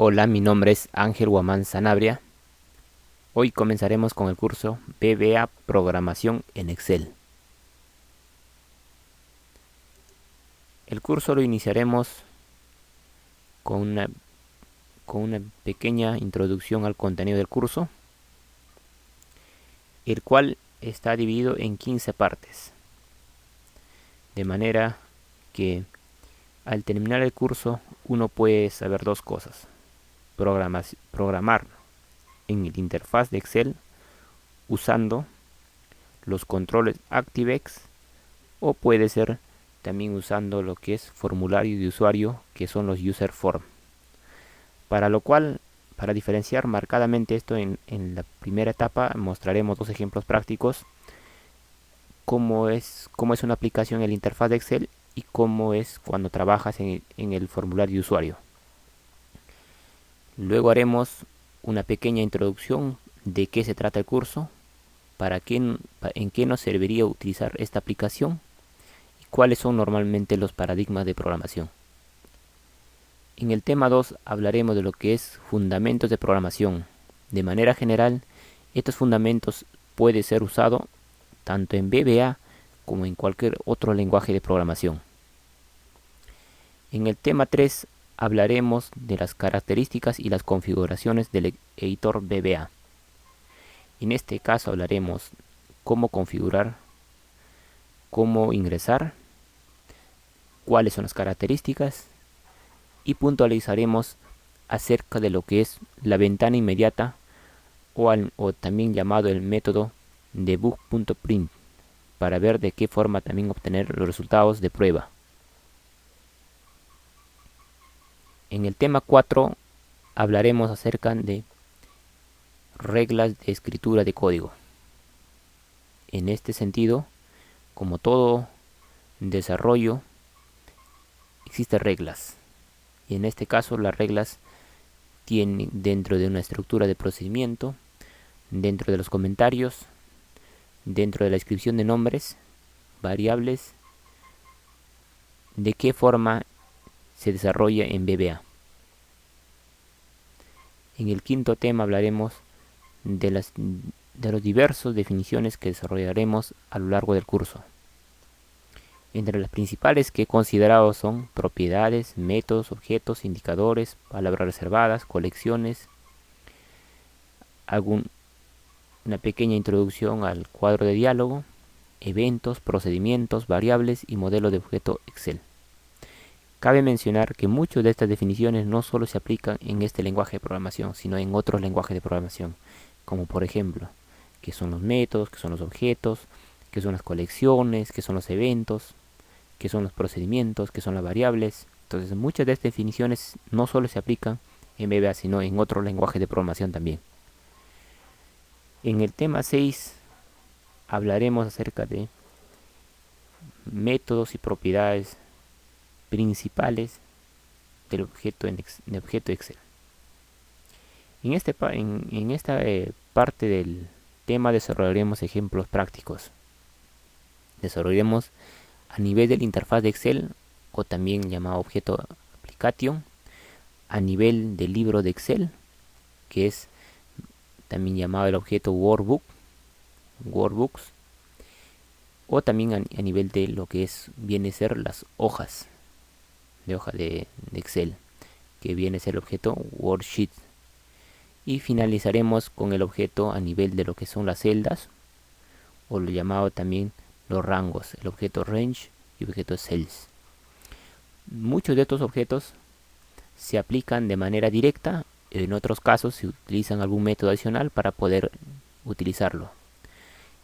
Hola, mi nombre es Ángel Guamán Sanabria. Hoy comenzaremos con el curso VBA Programación en Excel. El curso lo iniciaremos con una pequeña introducción al contenido del curso, el cual está dividido en 15 partes, de manera que al terminar el curso uno puede saber dos cosas: programar en el interfaz de Excel usando los controles ActiveX, o puede ser también usando lo que es formulario de usuario, que son los user form. Para lo cual, para diferenciar marcadamente esto, en la primera etapa mostraremos dos ejemplos prácticos: cómo es una aplicación en el interfaz de Excel y cómo es cuando trabajas en el formulario de usuario. Luego haremos una pequeña introducción de qué se trata el curso, en qué nos serviría utilizar esta aplicación y cuáles son normalmente los paradigmas de programación. En el tema 2 hablaremos de lo que es fundamentos de programación. De manera general, estos fundamentos pueden ser usados tanto en VBA como en cualquier otro lenguaje de programación. En el tema 3 hablaremos de las características y las configuraciones del editor VBA. En este caso hablaremos cómo configurar, cómo ingresar, cuáles son las características, y puntualizaremos acerca de lo que es la ventana inmediata, o también llamado el método debug.print, para ver de qué forma también obtener los resultados de prueba. En el tema 4 hablaremos acerca de reglas de escritura de código. En este sentido, como todo desarrollo, existen reglas, y en este caso las reglas tienen dentro de una estructura de procedimiento, dentro de los comentarios, dentro de la descripción de nombres, variables, de qué forma se desarrolla en VBA. En el quinto tema hablaremos de las diversas definiciones que desarrollaremos a lo largo del curso. Entre las principales que he considerado son propiedades, métodos, objetos, indicadores, palabras reservadas, colecciones, una pequeña introducción al cuadro de diálogo, eventos, procedimientos, variables y modelo de objeto Excel. Cabe mencionar que muchas de estas definiciones no solo se aplican en este lenguaje de programación, sino en otros lenguajes de programación, como por ejemplo, qué son los métodos, qué son los objetos, qué son las colecciones, qué son los eventos, qué son los procedimientos, qué son las variables. Entonces, muchas de estas definiciones no solo se aplican en VBA, sino en otros lenguajes de programación también. En el tema 6 hablaremos acerca de métodos y propiedades principales del objeto Excel. En esta parte del tema desarrollaremos ejemplos prácticos. Desarrollaremos a nivel del interfaz de Excel, o también llamado objeto application, a nivel del libro de Excel, que es también llamado el objeto workbooks, o también a nivel de lo que viene a ser las hoja de Excel, que viene a ser el objeto worksheet. Y finalizaremos con el objeto a nivel de lo que son las celdas, o lo llamado también los rangos, el objeto range y objeto cells. Muchos de estos objetos se aplican de manera directa, en otros casos se utilizan algún método adicional para poder utilizarlo.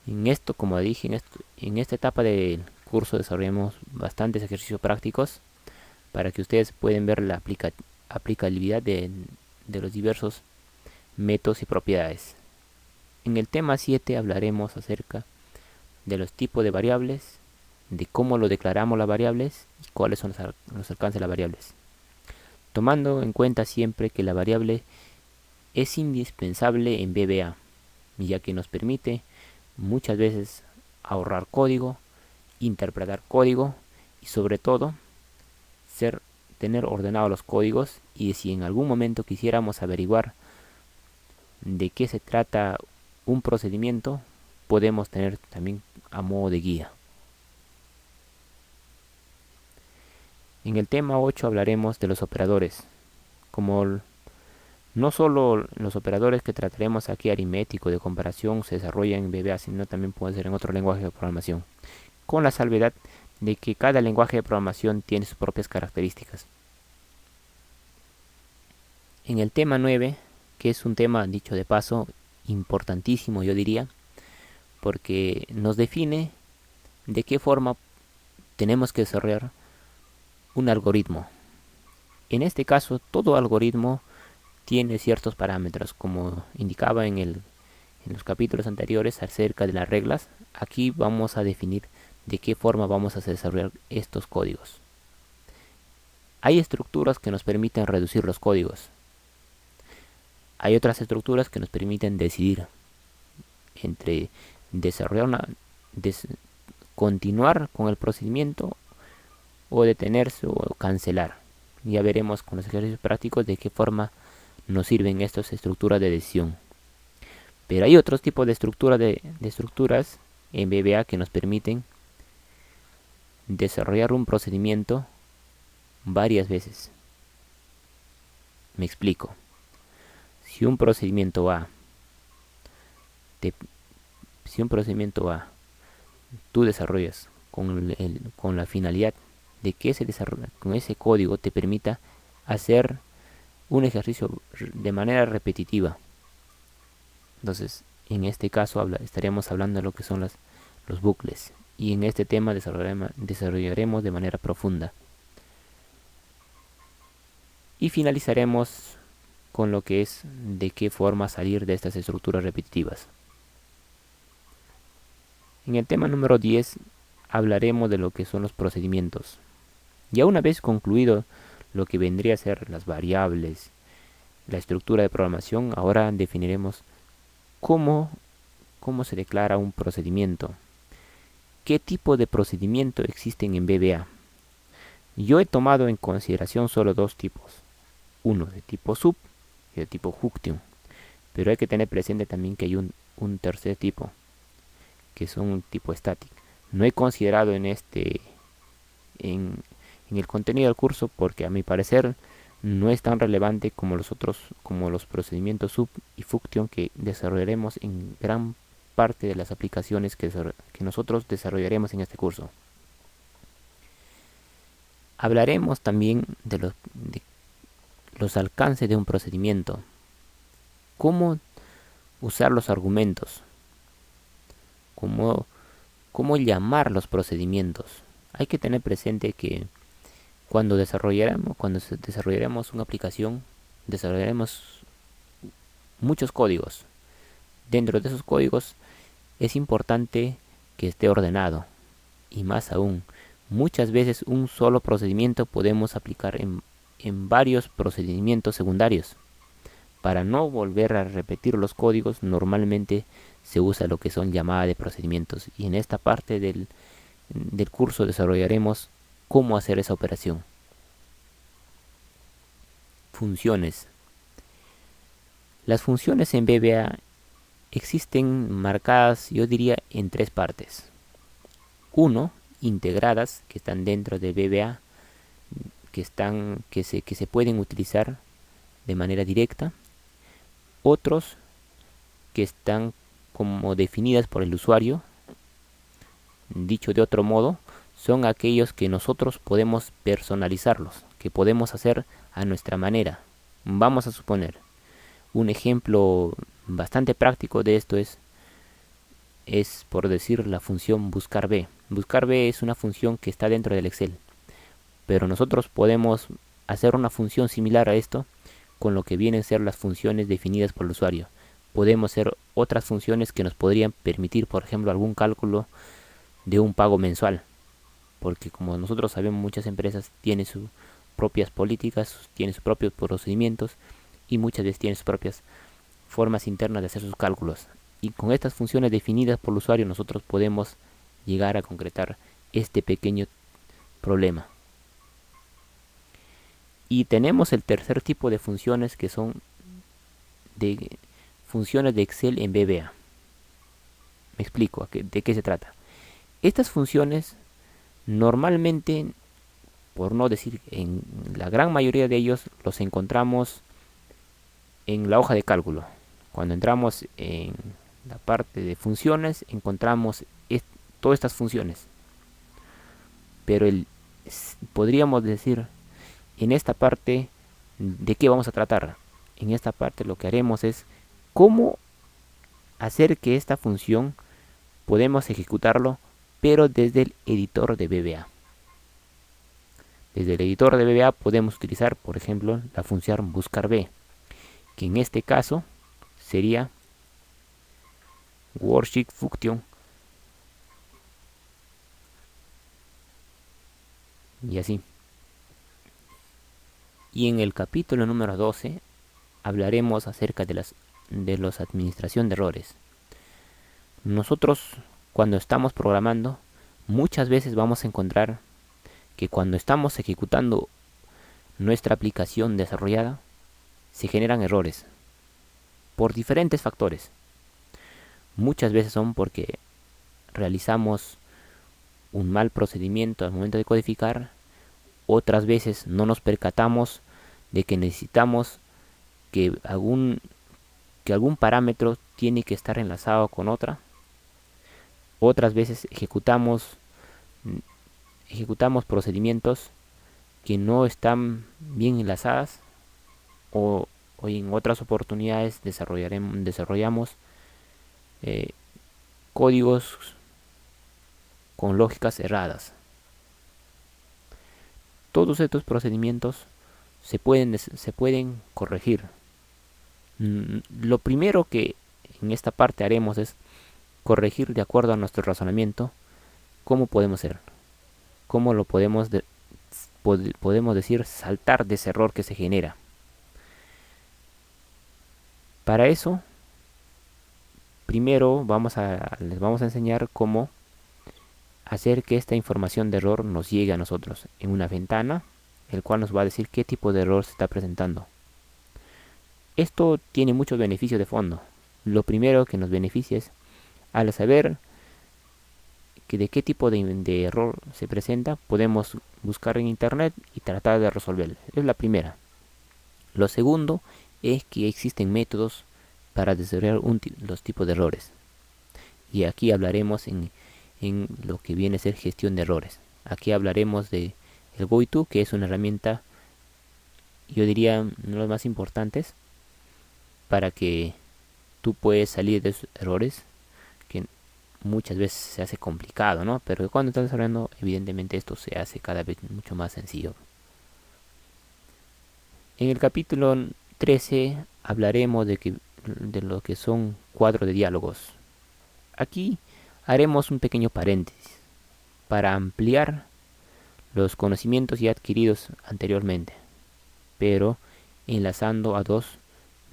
En esto, como dije, en esta etapa del curso desarrollamos bastantes ejercicios prácticos para que ustedes puedan ver la aplicabilidad de los diversos métodos y propiedades. En el tema 7 hablaremos acerca de los tipos de variables, de cómo lo declaramos las variables y cuáles son los alcances de las variables, tomando en cuenta siempre que la variable es indispensable en VBA, ya que nos permite muchas veces ahorrar código, interpretar código y sobre todo tener ordenados los códigos, y si en algún momento quisiéramos averiguar de qué se trata un procedimiento, podemos tener también a modo de guía. En el tema 8 hablaremos de los operadores, como no solo los operadores que trataremos aquí, aritmético, de comparación, se desarrollan en VBA, sino también puede ser en otro lenguaje de programación, con la salvedad de que cada lenguaje de programación tiene sus propias características. En el tema 9, que es un tema, dicho de paso, importantísimo, yo diría, porque nos define de qué forma tenemos que desarrollar un algoritmo. En este caso, todo algoritmo tiene ciertos parámetros, como indicaba en los capítulos anteriores acerca de las reglas. Aquí vamos a definir de qué forma vamos a desarrollar estos códigos. Hay estructuras que nos permiten reducir los códigos. Hay otras estructuras que nos permiten decidir entre desarrollar continuar con el procedimiento o detenerse o cancelar. Ya veremos con los ejercicios prácticos de qué forma nos sirven estas estructuras de decisión. Pero hay otros tipos de estructuras en VBA que nos permiten desarrollar un procedimiento varias veces. Me explico. Si un procedimiento A, tú desarrollas con la finalidad de que con ese código te permita hacer un ejercicio de manera repetitiva. Entonces, en este caso estaríamos hablando de lo que son los bucles, y en este tema desarrollaremos de manera profunda. Y finalizaremos con lo que es de qué forma salir de estas estructuras repetitivas. En el tema número 10 hablaremos de lo que son los procedimientos. Ya una vez concluido lo que vendría a ser las variables, la estructura de programación, ahora definiremos cómo se declara un procedimiento. ¿Qué tipo de procedimiento existen en VBA? Yo he tomado en consideración solo dos tipos. Uno de tipo sub y de tipo function. Pero hay que tener presente también que hay un tercer tipo, que son un tipo static. No he considerado en el contenido del curso, porque a mi parecer no es tan relevante como los procedimientos sub y function que desarrollaremos en gran parte de las aplicaciones que nosotros desarrollaremos en este curso. Hablaremos también de los alcances de un procedimiento, cómo usar los argumentos, cómo llamar los procedimientos. Hay que tener presente que cuando desarrollaremos una aplicación, desarrollaremos muchos códigos. Dentro de esos códigos es importante que esté ordenado, y más aún, muchas veces un solo procedimiento podemos aplicar en varios procedimientos secundarios. Para no volver a repetir los códigos, normalmente se usa lo que son llamadas de procedimientos, y en esta parte del curso desarrollaremos cómo hacer esa operación. Funciones. Las funciones en VBA existen marcadas, yo diría, en tres partes. Uno, integradas, que están dentro de VBA, que se pueden utilizar de manera directa. Otros que están como definidas por el usuario. Dicho de otro modo, son aquellos que nosotros podemos personalizarlos, que podemos hacer a nuestra manera. Vamos a suponer, un ejemplo bastante práctico de esto es por decir la función buscar b. Buscar b es una función que está dentro del Excel, pero nosotros podemos hacer una función similar a esto con lo que vienen a ser las funciones definidas por el usuario. Podemos hacer otras funciones que nos podrían permitir, por ejemplo, algún cálculo de un pago mensual, porque como nosotros sabemos, muchas empresas tienen sus propias políticas, tienen sus propios procedimientos, y muchas veces tienen sus propias formas internas de hacer sus cálculos, y con estas funciones definidas por el usuario nosotros podemos llegar a concretar este pequeño problema. Y tenemos el tercer tipo de funciones, que son de funciones de Excel en VBA. Me explico de qué se trata. Estas funciones normalmente, por no decir en la gran mayoría de ellos, los encontramos en la hoja de cálculo. Cuando entramos en la parte de funciones, encontramos todas estas funciones. Pero podríamos decir, en esta parte, ¿de qué vamos a tratar? En esta parte lo que haremos es cómo hacer que esta función podemos ejecutarlo, pero desde el editor de VBA. Desde el editor de VBA podemos utilizar, por ejemplo, la función buscar B, que en este caso sería worksheet function, y así. Y en el capítulo número 12 hablaremos acerca de la administración de errores. Nosotros, cuando estamos programando, muchas veces vamos a encontrar que cuando estamos ejecutando nuestra aplicación desarrollada, se generan errores por diferentes factores. Muchas veces son porque realizamos un mal procedimiento al momento de codificar. Otras veces no nos percatamos de que necesitamos que algún parámetro tiene que estar enlazado con otra. Otras veces ejecutamos procedimientos que no están bien enlazadas, o en otras oportunidades desarrollamos códigos con lógicas erradas. Todos estos procedimientos se pueden corregir. Lo primero que en esta parte haremos es corregir de acuerdo a nuestro razonamiento. ¿Cómo podemos hacer? ¿Cómo lo podemos decir, saltar de ese error que se genera? Para eso, primero les vamos a enseñar cómo hacer que esta información de error nos llegue a nosotros en una ventana, el cual nos va a decir qué tipo de error se está presentando. Esto tiene muchos beneficios de fondo. Lo primero que nos beneficia es, al saber de qué tipo de error se presenta, podemos buscar en internet y tratar de resolverlo. Es la primera. Lo segundo es que existen métodos para desarrollar los tipos de errores. Y aquí hablaremos en lo que viene a ser gestión de errores. Aquí hablaremos de el GoTo, que es una herramienta, yo diría, una de las más importantes para que tú puedas salir de esos errores, que muchas veces se hace complicado, ¿no? Pero cuando estás desarrollando, evidentemente esto se hace cada vez mucho más sencillo. En el capítulo 13 hablaremos de lo que son cuadros de diálogos. Aquí haremos un pequeño paréntesis para ampliar los conocimientos ya adquiridos anteriormente, pero enlazando a dos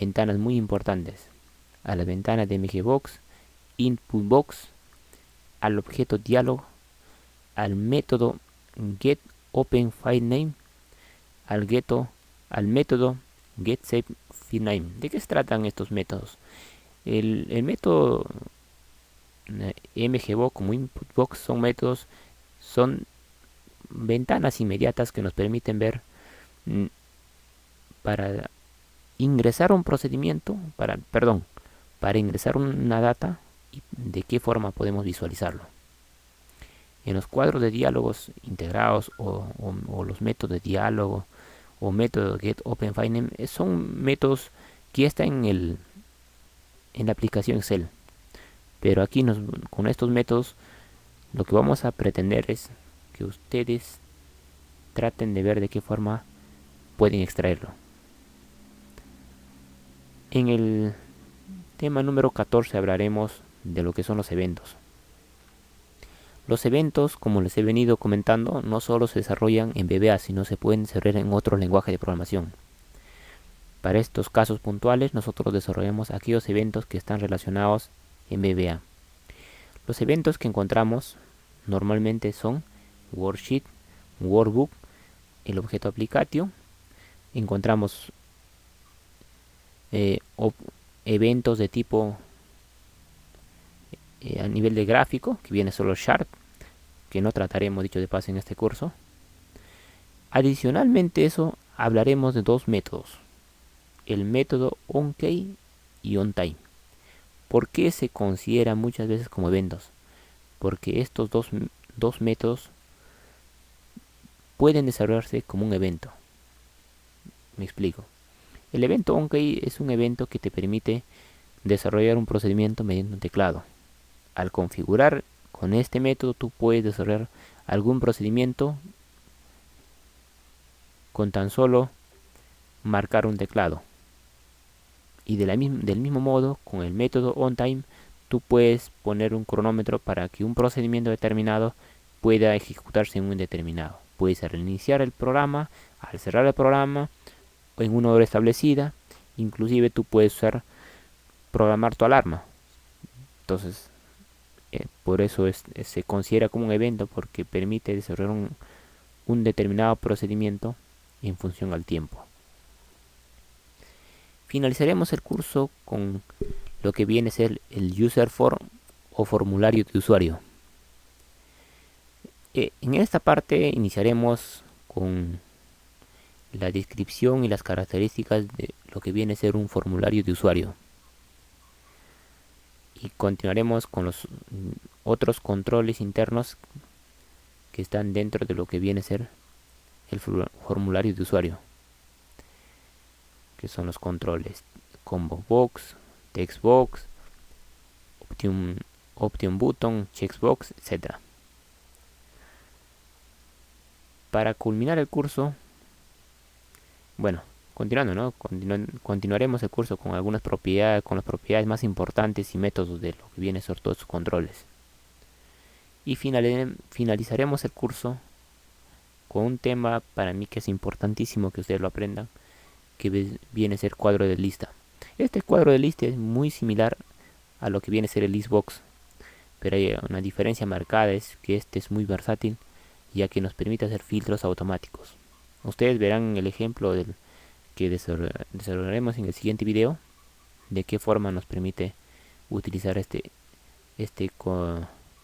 ventanas muy importantes: a la ventana de MGBox, InputBox, al objeto diálogo, al método getOpenFileName, al método getSaveFileName. ¿De qué se tratan estos métodos? El método MGBox como InputBox son ventanas inmediatas que nos permiten ver para ingresar un procedimiento, para ingresar una data y de qué forma podemos visualizarlo. En los cuadros de diálogos integrados o los métodos de diálogo o método getOpenFileName son métodos que ya están en la aplicación Excel. Pero aquí con estos métodos lo que vamos a pretender es que ustedes traten de ver de qué forma pueden extraerlo. En el tema número 14 hablaremos de lo que son los eventos. Los eventos, como les he venido comentando, no solo se desarrollan en VBA, sino se pueden desarrollar en otros lenguajes de programación. Para estos casos puntuales, nosotros desarrollamos aquellos eventos que están relacionados en VBA. Los eventos que encontramos normalmente son worksheet, workbook, el objeto aplicatio, encontramos eventos de tipo a nivel de gráfico, que viene solo Sharp, que no trataremos dicho de paso en este curso. Adicionalmente eso, hablaremos de dos métodos, el método onKey y onTime. ¿Por qué se considera muchas veces como eventos? Porque estos dos métodos pueden desarrollarse como un evento. Me explico. El evento onKey es un evento que te permite desarrollar un procedimiento mediante un teclado. Al configurar con este método tú puedes desarrollar algún procedimiento con tan solo marcar un teclado. Y del mismo modo, con el método onTime, tú puedes poner un cronómetro para que un procedimiento determinado pueda ejecutarse en un determinado. Puedes reiniciar el programa, al cerrar el programa, o en una hora establecida. Inclusive tú puedes programar tu alarma. Entonces, por eso se considera como un evento, porque permite desarrollar un determinado procedimiento en función al tiempo. Finalizaremos el curso con lo que viene a ser el user form o formulario de usuario. En esta parte iniciaremos con la descripción y las características de lo que viene a ser un formulario de usuario. Y continuaremos con los otros controles internos que están dentro de lo que viene a ser el formulario de usuario, que son los controles combo box, text box, option button, checkbox, etc. Para culminar el curso, bueno, continuando, ¿no? Continuaremos el curso con algunas propiedades, con las propiedades más importantes y métodos de lo que viene a ser todos sus controles. Y finalizaremos el curso con un tema para mí que es importantísimo que ustedes lo aprendan, que viene a ser cuadro de lista. Este cuadro de lista es muy similar a lo que viene a ser el listbox, pero hay una diferencia marcada, es que este es muy versátil, ya que nos permite hacer filtros automáticos. Ustedes verán el ejemplo del que desarrollaremos en el siguiente video, de qué forma nos permite utilizar este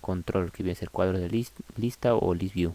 control que viene a ser cuadro de lista o list view.